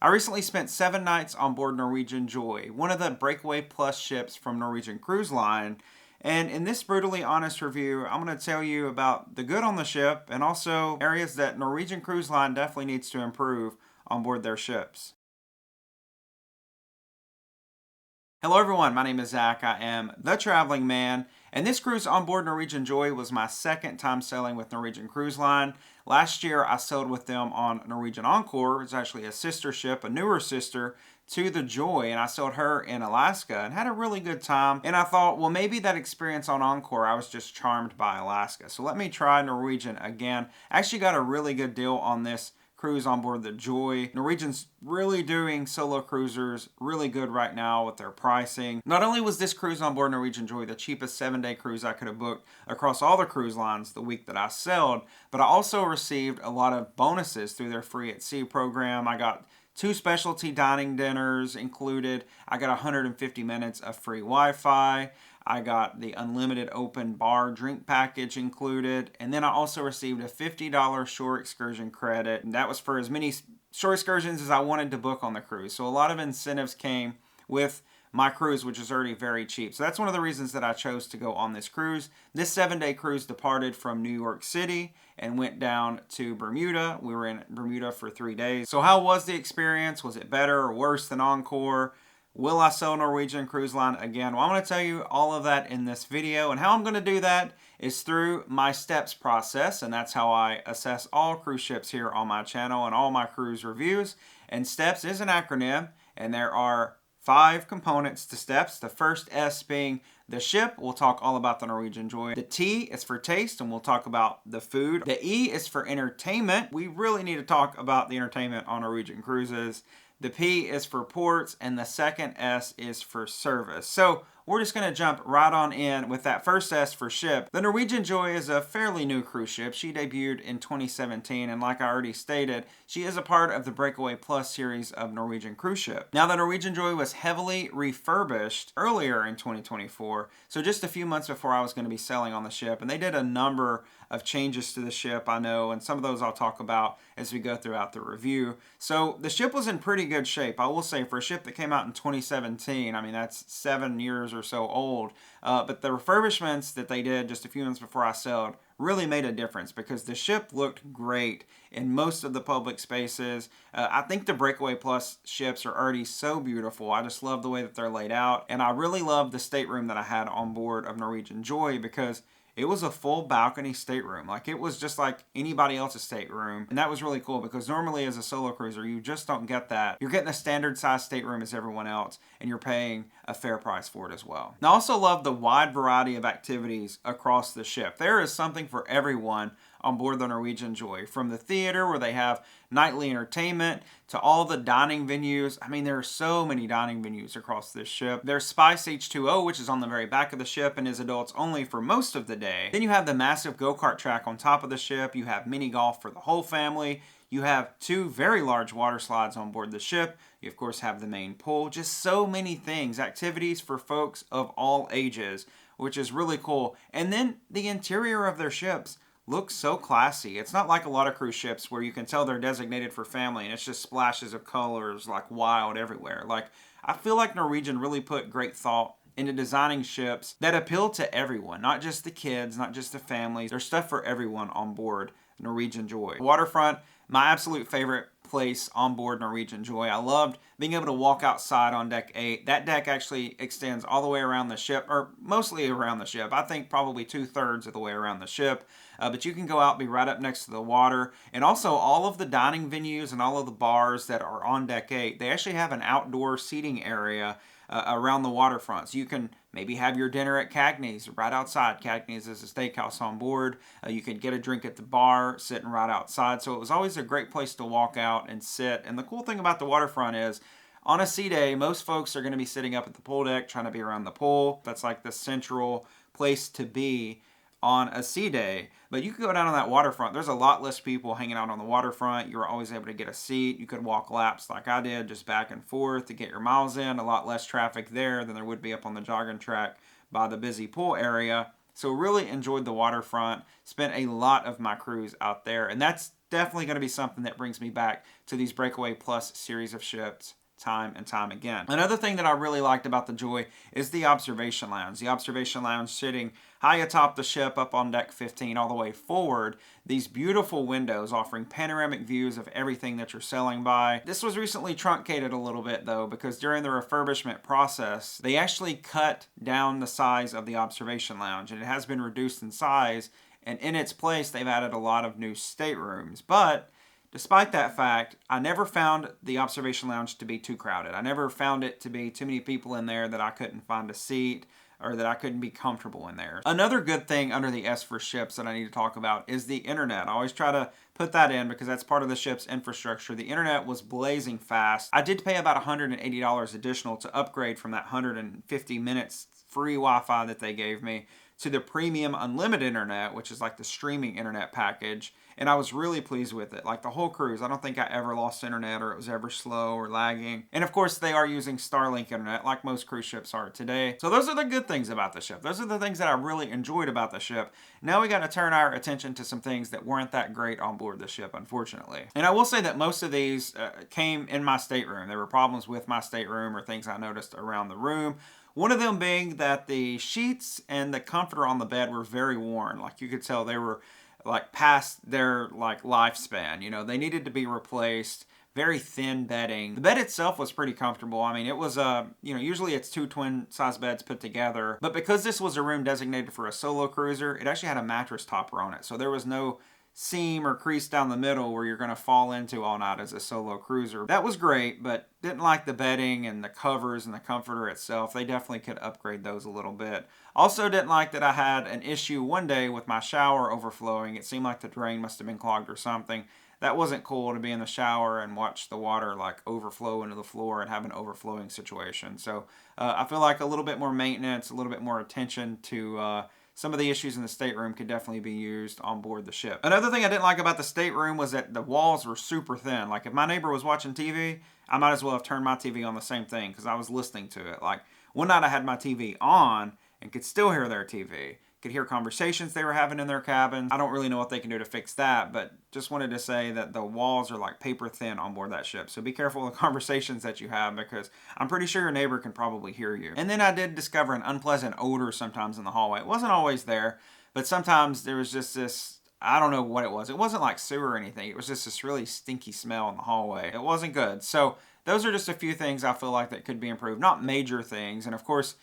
I recently spent 7 nights on board Norwegian Joy, one of the Breakaway Plus ships from Norwegian Cruise Line. And in this brutally honest review, I'm going to tell you about the good on the ship and also areas that Norwegian Cruise Line definitely needs to improve on board their ships. Hello everyone, my name is Zach. I am the Traveling Man, and this cruise on board Norwegian Joy was my second time sailing with Norwegian Cruise Line. Last year I sailed with them on Norwegian Encore. It's actually a sister ship, a newer sister to the Joy, and I sailed her in Alaska and had a really good time. And I thought, well, maybe that experience on Encore, I was just charmed by Alaska. So let me try Norwegian again. I actually got a really good deal on this cruise on board the Joy. Norwegian's really doing solo cruisers really good right now with their pricing. Not only was this cruise on board Norwegian Joy the cheapest 7-day cruise I could have booked across all the cruise lines the week that I sailed, but I also received a lot of bonuses through their Free at Sea program. I got 2 specialty dining dinners included. I got 150 minutes of free Wi-Fi. I got the unlimited open bar drink package included. And then I also received a $50 shore excursion credit. And that was for as many shore excursions as I wanted to book on the cruise. So a lot of incentives came with my cruise, which is already very cheap. So that's one of the reasons that I chose to go on this cruise. This 7-day cruise departed from New York City and went down to Bermuda. We were in Bermuda for 3 days. So how was the experience? Was it better or worse than Encore? Will I sail Norwegian Cruise Line again? Well, I'm going to tell you all of that in this video, and how I'm going to do that is through my steps process, and that's how I assess all cruise ships here on my channel and all my cruise reviews. And STEPS is an acronym, and there are 5 components to STEPS. The first S being the ship. We'll talk all about the Norwegian Joy. The T is for taste, and we'll talk about the food. The E is for entertainment. We really need to talk about the entertainment on Norwegian cruises. The P is for ports, and the second S is for service. So we're just going to jump right on in with that first S for ship. The Norwegian Joy is a fairly new cruise ship. She debuted in 2017, and like I already stated, she is a part of the Breakaway Plus series of Norwegian cruise ship. Now, the Norwegian Joy was heavily refurbished earlier in 2024, so just a few months before I was going to be sailing on the ship, and they did a number of changes to the ship, I know, and some of those I'll talk about as we go throughout the review. So the ship was in pretty good shape, I will say, for a ship that came out in 2017. I mean, that's 7 years or so old, but the refurbishments that they did just a few months before I sailed really made a difference because the ship looked great in most of the public spaces. I think the Breakaway Plus ships are already so beautiful. I just love the way that they're laid out, and I really love the stateroom that I had on board of Norwegian Joy because it was a full balcony stateroom. Like, it was just like anybody else's stateroom. And that was really cool because normally as a solo cruiser, you just don't get that. You're getting a standard size stateroom as everyone else, and you're paying a fair price for it as well. And I also love the wide variety of activities across the ship. There is something for everyone on board the Norwegian Joy. From the theater, where they have nightly entertainment, to all the dining venues. I mean, there are so many dining venues across this ship. There's Spice H2O, which is on the very back of the ship and is adults only for most of the day. Then you have the massive go-kart track on top of the ship. You have mini golf for the whole family. You have 2 very large water slides on board the ship. You, of course, have the main pool. Just so many things, activities for folks of all ages, which is really cool. And then the interior of their ships looks so classy. It's not like a lot of cruise ships where you can tell they're designated for family and it's just splashes of colors like wild everywhere. Like, I feel like Norwegian really put great thought into designing ships that appeal to everyone, not just the kids, not just the families. There's stuff for everyone on board Norwegian Joy. Waterfront, my absolute favorite place on board Norwegian Joy. I loved being able to walk outside on deck 8. That deck actually extends all the way around the ship, or mostly around the ship. I think probably 2/3 of the way around the ship. But you can go out, be right up next to the water. And also all of the dining venues and all of the bars that are on deck 8, they actually have an outdoor seating area around the waterfront. So you can maybe have your dinner at Cagney's right outside. Cagney's is a steakhouse on board. You can get a drink at the bar sitting right outside. So it was always a great place to walk out and sit. And the cool thing about the waterfront is, on a sea day, most folks are going to be sitting up at the pool deck trying to be around the pool. That's like the central place to be on a sea day. But you could go down on that waterfront. There's a lot less people hanging out on the waterfront. You were always able to get a seat. You could walk laps like I did, just back and forth to get your miles in. A lot less traffic there than there would be up on the jogging track by the busy pool area. So really enjoyed the waterfront. Spent a lot of my cruise out there. And that's definitely going to be something that brings me back to these Breakaway Plus series of ships time and time again. Another thing that I really liked about the Joy is the observation lounge. The observation lounge sitting high atop the ship up on deck 15 all the way forward. These beautiful windows offering panoramic views of everything that you're sailing by. This was recently truncated a little bit though, because during the refurbishment process, they actually cut down the size of the observation lounge, and it has been reduced in size, and in its place they've added a lot of new staterooms. But despite that fact, I never found the observation lounge to be too crowded. I never found it to be too many people in there that I couldn't find a seat or that I couldn't be comfortable in there. Another good thing under the S for ships that I need to talk about is the internet. I always try to put that in because that's part of the ship's infrastructure. The internet was blazing fast. I did pay about $180 additional to upgrade from that 150 minutes free Wi-Fi that they gave me to the premium unlimited internet, which is like the streaming internet package. And I was really pleased with it. Like the whole cruise, I don't think I ever lost internet or it was ever slow or lagging. And of course, they are using Starlink internet like most cruise ships are today. So those are the good things about the ship. Those are the things that I really enjoyed about the ship. Now we got to turn our attention to some things that weren't that great on board the ship, unfortunately. And I will say that most of these came in my stateroom. There were problems with my stateroom or things I noticed around the room. One of them being that the sheets and the comforter on the bed were very worn. Like you could tell they were like past their like lifespan. You know, they needed to be replaced. Very thin bedding. The bed itself was pretty comfortable. I mean, it was usually it's 2 twin size beds put together, but because this was a room designated for a solo cruiser, it actually had a mattress topper on it. So there was no seam or crease down the middle where you're going to fall into all night as a solo cruiser. That was great, but didn't like the bedding and the covers and the comforter itself. They definitely could upgrade those a little bit. Also didn't like that I had an issue one day with my shower overflowing. It seemed like the drain must have been clogged or something. That wasn't cool to be in the shower and watch the water like overflow into the floor and have an overflowing situation. So I feel like a little bit more maintenance, a little bit more attention to some of the issues in the stateroom could definitely be used on board the ship. Another thing I didn't like about the stateroom was that the walls were super thin. Like if my neighbor was watching TV, I might as well have turned my TV on the same thing because I was listening to it. Like one night I had my TV on and could still hear their TV. Could hear conversations they were having in their cabin. I don't really know what they can do to fix that, but just wanted to say that the walls are like paper thin on board that ship. So be careful of the conversations that you have because I'm pretty sure your neighbor can probably hear you. And then I did discover an unpleasant odor sometimes in the hallway. It wasn't always there, but sometimes there was just this, I don't know what it was. It wasn't like sewer or anything. It was just this really stinky smell in the hallway. It wasn't good. So those are just a few things I feel like that could be improved. Not major things. And of course,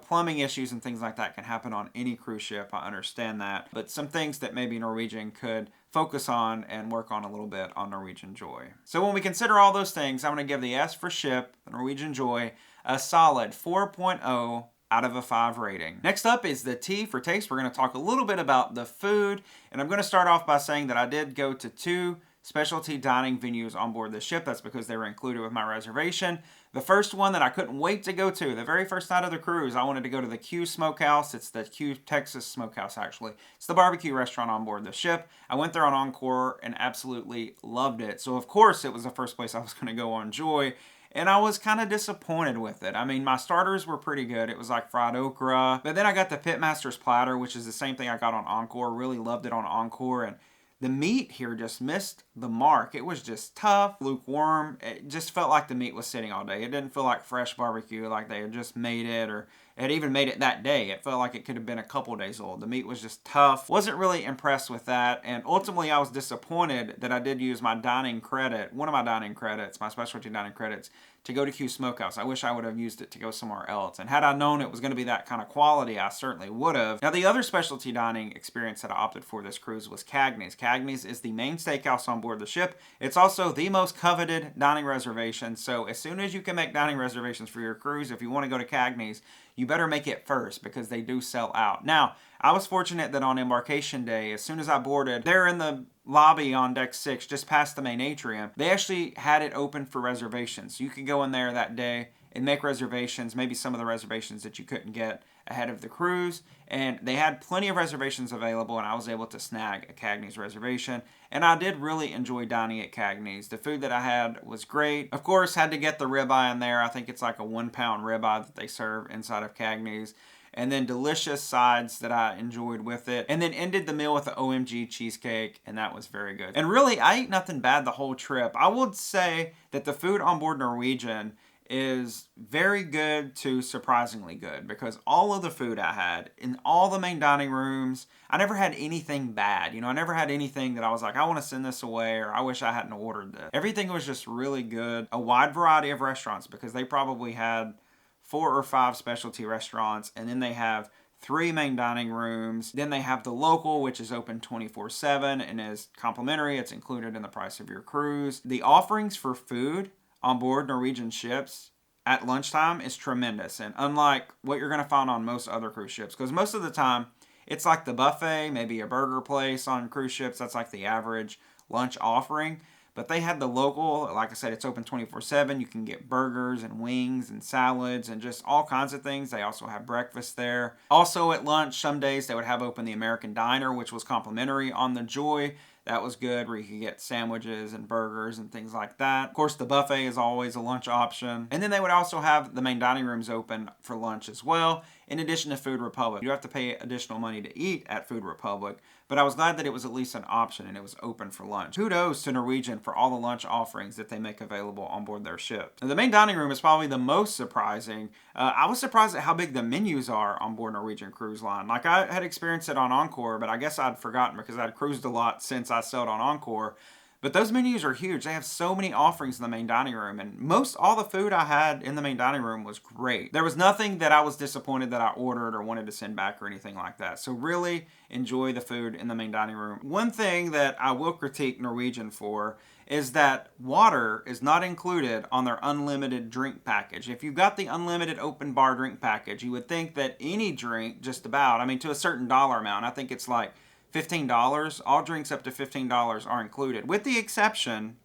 plumbing issues and things like that can happen on any cruise ship. I understand that. But some things that maybe Norwegian could focus on and work on a little bit on Norwegian Joy. So when we consider all those things, I'm going to give the S for ship, the Norwegian Joy, a solid 4.0 out of a 5 rating. Next up is the T for taste. We're going to talk a little bit about the food. And I'm going to start off by saying that I did go to 2 specialty dining venues on board the ship. That's because they were included with my reservation. The first one that I couldn't wait to go to, the very first night of the cruise, I wanted to go to the Q Smokehouse. It's the Q Texas Smokehouse, actually. It's the barbecue restaurant on board the ship. I went there on Encore and absolutely loved it. So, of course, it was the first place I was going to go on Joy. And I was kind of disappointed with it. I mean, my starters were pretty good. It was like fried okra. But then I got the Pitmaster's platter, which is the same thing I got on Encore. Really loved it on Encore. And the meat here just missed the mark. It was just tough, lukewarm. It just felt like the meat was sitting all day. It didn't feel like fresh barbecue, like they had just made it or had even made it that day. It felt like it could have been a couple days old. The meat was just tough. Wasn't really impressed with that. And ultimately, I was disappointed that I did use my dining credit, one of my dining credits, my specialty dining credits, to go to Q Smokehouse. I wish I would have used it to go somewhere else. And had I known it was going to be that kind of quality, I certainly would have. Now, the other specialty dining experience that I opted for this cruise was Cagney's. Cagney's is the main steakhouse on board the ship. It's also the most coveted dining reservation. So as soon as you can make dining reservations for your cruise, if you want to go to Cagney's, you better make it first because they do sell out. Now, I was fortunate that on embarkation day, as soon as I boarded, they're in the lobby on deck 6, just past the main atrium. They actually had it open for reservations. You could go in there that day and make reservations, maybe some of the reservations that you couldn't get ahead of the cruise. And they had plenty of reservations available, and I was able to snag a Cagney's reservation. And I did really enjoy dining at Cagney's. The food that I had was great. Of course, had to get the ribeye in there. I think it's like a 1-pound ribeye that they serve inside of Cagney's. and then delicious sides that I enjoyed with it, and then ended the meal with the OMG cheesecake, and that was very good. And really, I ate nothing bad the whole trip. I would say that the food on board Norwegian is very good to surprisingly good, because all of the food I had in all the main dining rooms, I never had anything bad. I never had anything that I was like, I want to send this away, or I wish I hadn't ordered this. Everything was just really good. A wide variety of restaurants, because they probably had 4 or 5 specialty restaurants, and then they have 3 main dining rooms. Then they have the local, which is open 24/7 and is complimentary. It's included in the price of your cruise. The offerings for food on board Norwegian ships at lunchtime is tremendous, and unlike what you're going to find on most other cruise ships, because most of the time it's like the buffet, maybe a burger place on cruise ships. That's like the average lunch offering. But they had the local, like I said, it's open 24/7. You can get burgers and wings and salads and just all kinds of things. They also have breakfast there. Also at lunch, some days they would have open the American Diner, which was complimentary on the Joy. That was good, where you could get sandwiches and burgers and things like that. Of course, the buffet is always a lunch option. And then they would also have the main dining rooms open for lunch as well, in addition to Food Republic. You have to pay additional money to eat at Food Republic, but I was glad that it was at least an option and it was open for lunch. Kudos to Norwegian for all the lunch offerings that they make available on board their ships. Now, the main dining room is probably the most surprising. I was surprised at how big the menus are on board Norwegian Cruise Line. Like, I had experienced it on Encore, but I guess I'd forgotten because I'd cruised a lot since I sailed on Encore. But those menus are huge. They have so many offerings in the main dining room, and all the food I had in the main dining room was great. There was nothing that I was disappointed that I ordered or wanted to send back or anything like that. So really enjoy the food in the main dining room. One thing that I will critique Norwegian for is that water is not included on their unlimited drink package. If you've got the unlimited open bar drink package, you would think that any drink, just about, to a certain dollar amount, I think it's like $15, all drinks up to $15 are included, with the exception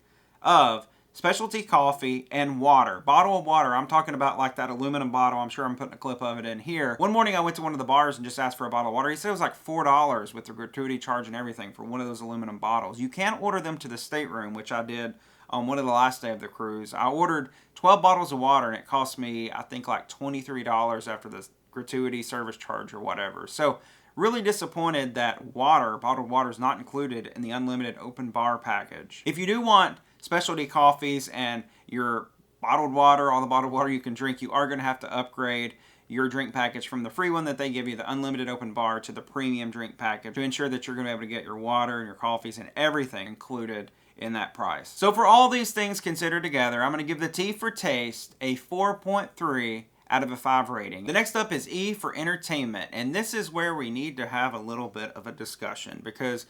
of specialty coffee and water. Bottle of water, I'm talking about like that aluminum bottle. I'm sure I'm putting a clip of it in here. One morning I went to one of the bars and just asked for a bottle of water. He said it was like $4 with the gratuity charge and everything for one of those aluminum bottles. You can't order them to the stateroom, which I did on one of the last day of the cruise. I ordered 12 bottles of water and it cost me, I think, like $23 after the gratuity service charge or whatever. So really disappointed that bottled water is not included in the unlimited open bar package. If you do want specialty coffees and your bottled water, all the bottled water you can drink, you are going to have to upgrade your drink package from the free one that they give you, the unlimited open bar, to the premium drink package to ensure that you're going to be able to get your water and your coffees and everything included in that price. So for all these things considered together, I'm going to give the T for taste a 4.3 out of a 5 rating. The next up is E for entertainment, and this is where we need to have a little bit of a discussion, because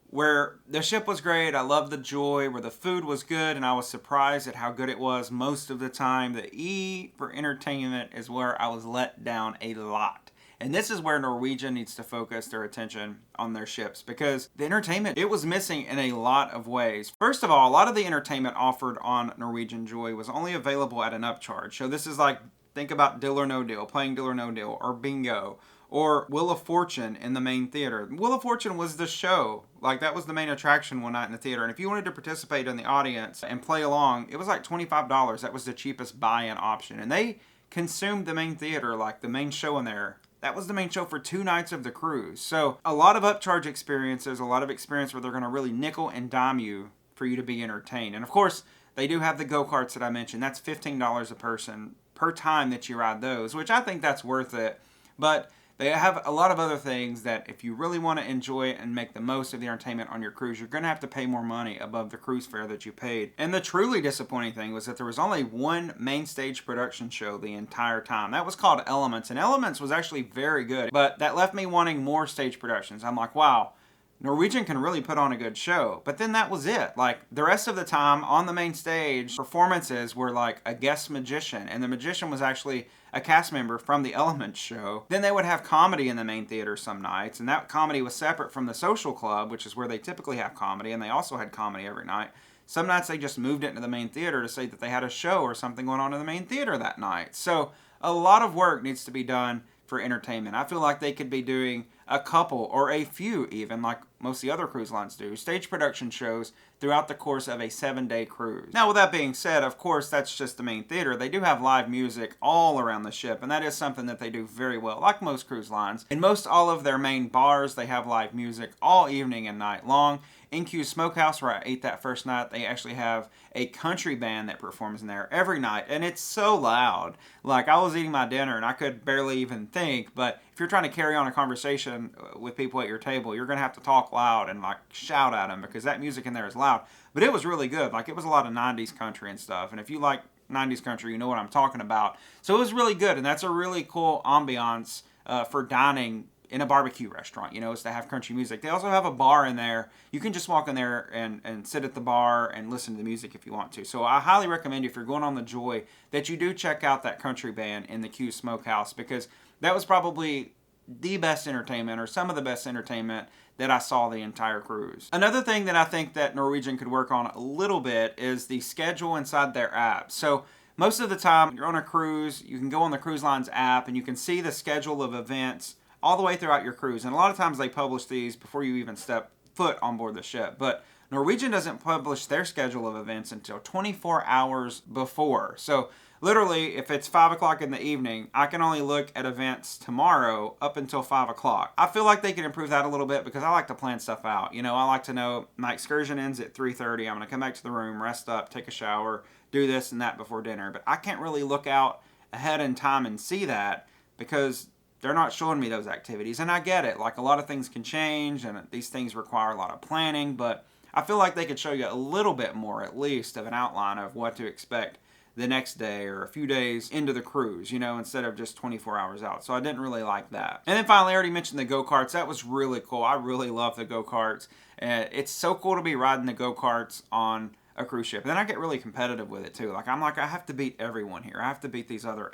where the ship was great, I loved the Joy, where the food was good, and I was surprised at how good it was most of the time. The E for entertainment is where I was let down a lot. And this is where Norwegian needs to focus their attention on their ships, because the entertainment, it was missing in a lot of ways. First of all, a lot of the entertainment offered on Norwegian Joy was only available at an upcharge. So this is like, think about Deal or No Deal, playing Deal or No Deal, or Bingo, or Wheel of Fortune in the main theater. Wheel of Fortune was the show. Like, that was the main attraction one night in the theater. And if you wanted to participate in the audience and play along, it was like $25. That was the cheapest buy-in option. And they consumed the main theater, like the main show in there. That was the main show for 2 nights of the cruise. So a lot of upcharge experiences, a lot of experience where they're going to really nickel and dime you for you to be entertained. And of course, they do have the go-karts that I mentioned. That's $15 a person per time that you ride those, which I think that's worth it. But they have a lot of other things that if you really want to enjoy it and make the most of the entertainment on your cruise, you're going to have to pay more money above the cruise fare that you paid. And the truly disappointing thing was that there was only one main stage production show the entire time. That was called Elements, and Elements was actually very good, but that left me wanting more stage productions. I'm like, wow, Norwegian can really put on a good show. But then that was it. Like, the rest of the time on the main stage, performances were like a guest magician, and the magician was actually a cast member from the Elements show. Then they would have comedy in the main theater some nights, and that comedy was separate from the social club, which is where they typically have comedy, and they also had comedy every night. Some nights they just moved it into the main theater to say that they had a show or something going on in the main theater that night. So a lot of work needs to be done for entertainment. I feel like they could be doing a couple or a few, even like most of the other cruise lines do, stage production shows throughout the course of a 7-day cruise. Now, with that being said, of course, that's just the main theater. They do have live music all around the ship, and that is something that they do very well, like most cruise lines. In most all of their main bars, they have live music all evening and night long. In Smokehouse, where I ate that first night, they actually have a country band that performs in there every night, and it's so loud. Like, I was eating my dinner, and I could barely even think, but if you're trying to carry on a conversation with people at your table, you're going to have to talk loud and, like, shout at them, because that music in there is loud. But it was really good. Like, it was a lot of 90s country and stuff, and if you like 90s country, you know what I'm talking about. So it was really good, and that's a really cool ambiance for dining in a barbecue restaurant, you know, is to have country music. They also have a bar in there. You can just walk in there and sit at the bar and listen to the music if you want to. So I highly recommend, if you're going on the Joy, that you do check out that country band in the Smokehouse, because that was probably the best entertainment, or some of the best entertainment, that I saw the entire cruise. Another thing that I think that Norwegian could work on a little bit is the schedule inside their app. So most of the time, you're on a cruise, you can go on the cruise line's app and you can see the schedule of events all the way throughout your cruise. And a lot of times they publish these before you even step foot on board the ship. But Norwegian doesn't publish their schedule of events until 24 hours before. So literally, if it's 5 o'clock in the evening, I can only look at events tomorrow up until 5 o'clock. I feel like they can improve that a little bit, because I like to plan stuff out. You know, I like to know my excursion ends at 3:30. I'm going to come back to the room, rest up, take a shower, do this and that before dinner. But I can't really look out ahead in time and see that, because they're not showing me those activities. And I get it. Like, a lot of things can change, and these things require a lot of planning. But I feel like they could show you a little bit more, at least, of an outline of what to expect the next day or a few days into the cruise, you know, instead of just 24 hours out. So I didn't really like that. And then finally, I already mentioned the go-karts. That was really cool. I really love the go-karts. It's so cool to be riding the go-karts on a cruise ship. And then I get really competitive with it too. Like, I have to beat everyone here. I have to beat these other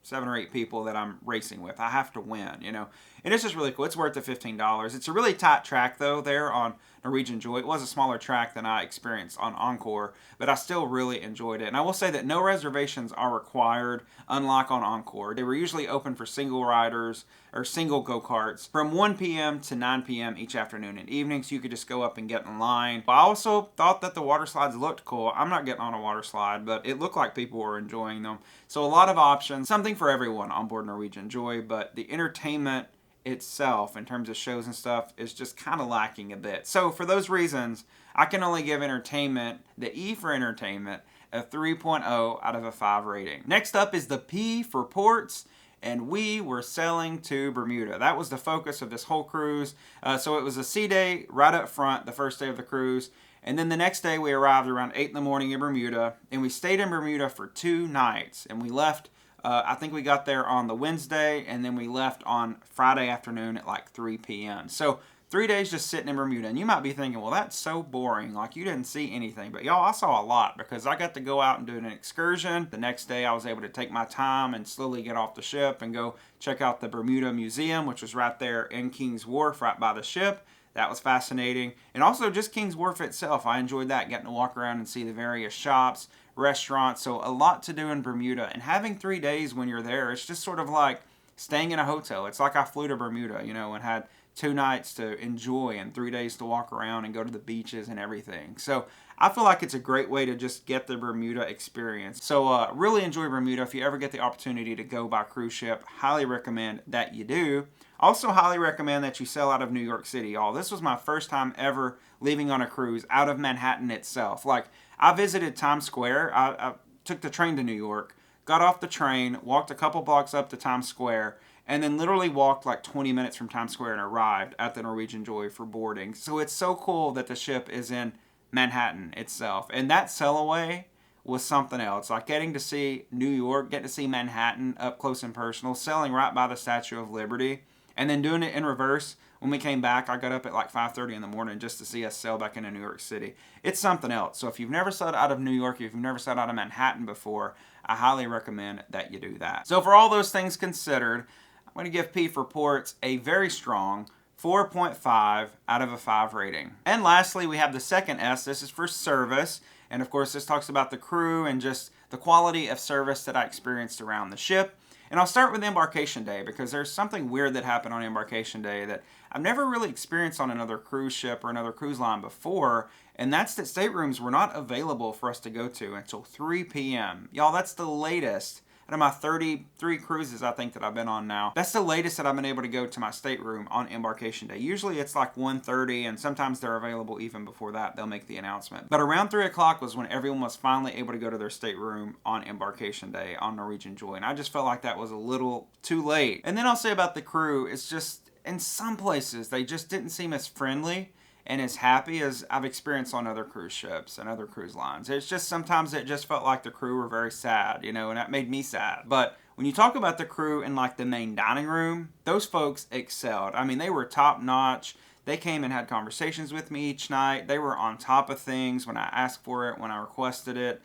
7 or 8 people that I'm racing with. I have to win, you know. And it's just really cool. It's worth the $15. It's a really tight track, though, there on Norwegian Joy. It was a smaller track than I experienced on Encore, but I still really enjoyed it. And I will say that no reservations are required, unlike on Encore. They were usually open for single riders or single go-karts from 1 p.m. to 9 p.m. each afternoon and evening, so you could just go up and get in line. I also thought that the water slides looked cool. I'm not getting on a water slide, but it looked like people were enjoying them. So a lot of options, something for everyone on board Norwegian Joy, but the entertainment itself in terms of shows and stuff is just kind of lacking a bit. So for those reasons, I can only give entertainment, the E for entertainment, a 3.0 out of a 5 rating. Next up is the P for ports, and we were sailing to Bermuda. That was the focus of this whole cruise. So it was a sea day right up front, the first day of the cruise. And then the next day we arrived around 8 in the morning in Bermuda, and we stayed in Bermuda for 2 nights. And we left, I think we got there on the Wednesday, and then we left on Friday afternoon at like 3 p.m. So 3 days just sitting in Bermuda. And you might be thinking, well, that's so boring. Like, you didn't see anything. But y'all, I saw a lot, because I got to go out and do an excursion. The next day I was able to take my time and slowly get off the ship and go check out the Bermuda Museum, which was right there in King's Wharf, right by the ship. That was fascinating. And also just King's Wharf itself. I enjoyed that, getting to walk around and see the various shops, restaurants. So a lot to do in Bermuda. And having 3 days when you're there, it's just sort of like staying in a hotel. It's like I flew to Bermuda, you know, and had 2 nights to enjoy and 3 days to walk around and go to the beaches and everything. So I feel like it's a great way to just get the Bermuda experience. So really enjoy Bermuda. If you ever get the opportunity to go by cruise ship, highly recommend that you do. Also highly recommend that you sail out of New York City, y'all. This was my first time ever leaving on a cruise out of Manhattan itself. Like, I visited Times Square. I took the train to New York, got off the train, walked a couple blocks up to Times Square, and then literally walked like 20 minutes from Times Square and arrived at the Norwegian Joy for boarding. So it's so cool that the ship is in Manhattan itself. And that sail away was something else. Like, getting to see New York, getting to see Manhattan up close and personal, sailing right by the Statue of Liberty, and then doing it in reverse. When we came back, I got up at like 5:30 in the morning just to see us sail back into New York City. It's something else. So if you've never sailed out of New York, if you've never sailed out of Manhattan before, I highly recommend that you do that. So for all those things considered, I'm going to give P for ports a very strong 4.5 out of a 5 rating. And lastly, we have the second S. This is for service. And of course, this talks about the crew and just the quality of service that I experienced around the ship. And I'll start with embarkation day because there's something weird that happened on embarkation day that I've never really experienced on another cruise ship or another cruise line before, and that's that staterooms were not available for us to go to until 3 p.m. Y'all, that's the latest. Out of my 33 cruises I think that I've been on now, that's the latest that I've been able to go to my stateroom on embarkation day. Usually it's like 1:30, and sometimes they're available even before that. They'll make the announcement. But around 3 o'clock was when everyone was finally able to go to their stateroom on embarkation day on Norwegian Joy, and I just felt like that was a little too late. And then I'll say about the crew, it's just, in some places, they just didn't seem as friendly and as happy as I've experienced on other cruise ships and other cruise lines. It's just sometimes it just felt like the crew were very sad, you know, and that made me sad. But when you talk about the crew in like the main dining room, those folks excelled. I mean, they were top notch. They came and had conversations with me each night. They were on top of things when I asked for it, when I requested it.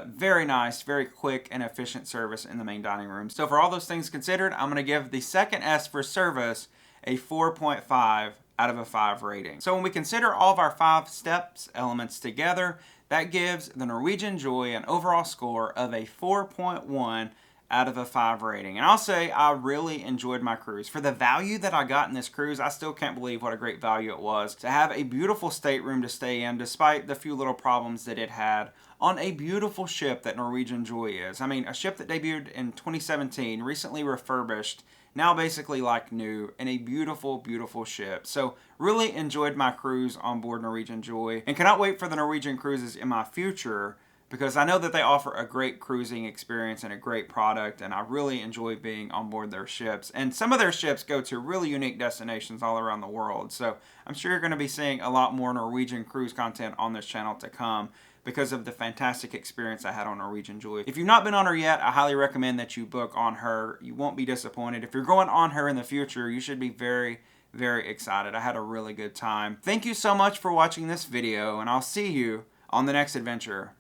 Very nice, very quick and efficient service in the main dining room. So for all those things considered, I'm going to give the second S for service a 4.5 out of a 5 rating. So when we consider all of our 5 steps elements together, that gives the Norwegian Joy an overall score of a 4.1 out of a 5 rating. And I'll say I really enjoyed my cruise. For the value that I got in this cruise, I still can't believe what a great value it was to have a beautiful stateroom to stay in despite the few little problems that it had on a beautiful ship that Norwegian Joy is. I mean, a ship that debuted in 2017, recently refurbished, now basically like new, and a beautiful, beautiful ship. So really enjoyed my cruise on board Norwegian Joy, and cannot wait for the Norwegian cruises in my future because I know that they offer a great cruising experience and a great product, and I really enjoy being on board their ships. And some of their ships go to really unique destinations all around the world. So I'm sure you're going to be seeing a lot more Norwegian cruise content on this channel to come because of the fantastic experience I had on Norwegian Joy. If you've not been on her yet, I highly recommend that you book on her. You won't be disappointed. If you're going on her in the future, you should be very, very excited. I had a really good time. Thank you so much for watching this video, and I'll see you on the next adventure.